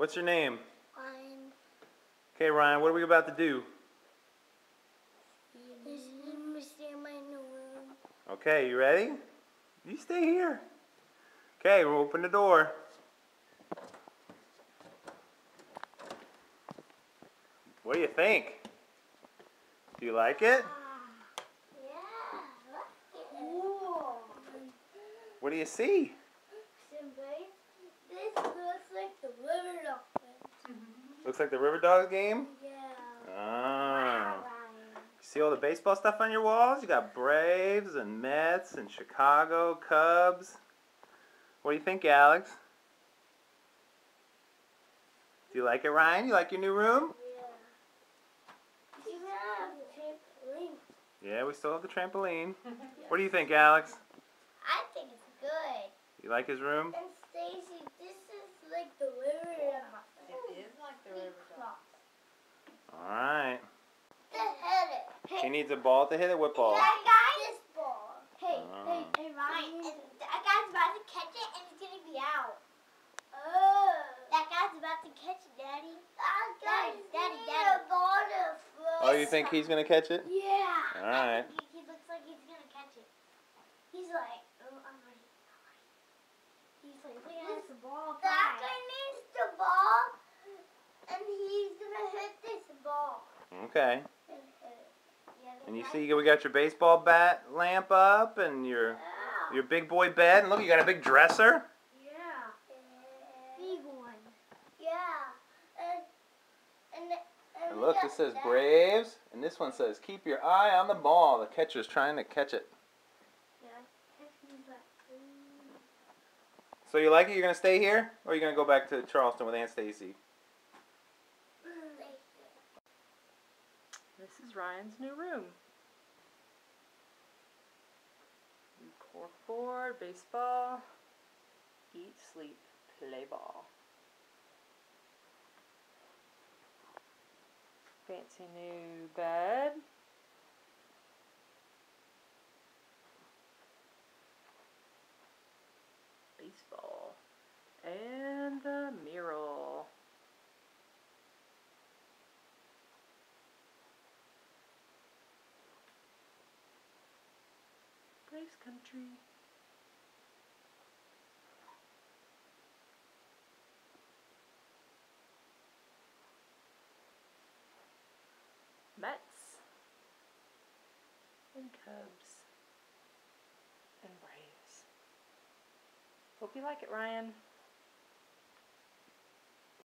What's your name? Ryan. Okay, Ryan, what are we about to do? Let me stay in my new room. Okay, you ready? You stay here. Okay, we'll open the door. What do you think? Do you like it? Yeah, look at it. What do you see? This looks like the River Dolphins. Looks like the River Dogs game? Yeah. Ah. Ryan. See all the baseball stuff on your walls? You got Braves and Mets and Chicago Cubs. What do you think, Alex? Do you like it, Ryan? You like your new room? Yeah. Even have a trampoline. Yeah, we still have the trampoline. What do you think, Alex? I think it's good. You like his room? And Stacy, this is like the River Dolphins. It is like the River Dolphins. Alright. Hey, She needs a ball to hit it. What ball? that guy. This ball. Hey, Oh. hey, Ryan. And that guy's about to catch it, and it's gonna be out. Oh. That guy's about to catch it, Daddy. Daddy. Oh, you think he's going to catch it? Yeah. Alright. He looks like he's gonna catch it. He's like, oh, I'm ready. He's like, look at the ball. That guy needs the ball, and he's gonna hit this ball. Okay. Yeah, And you see we got your baseball bat lamp up and your big boy bed. And look, you got a big dresser. Yeah. Big one. Yeah. And look, this says Braves. And this one says, keep your eye on the ball. The catcher's trying to catch it. So you like it? You're going to stay here? Or are you going to go back to Charleston with Aunt Stacy? This is Ryan's new room. Corkboard, baseball, eat, sleep, play ball. Fancy new bed. Baseball. And the mural. Braves country. Mets and Cubs and Braves. Hope you like it, Ryan.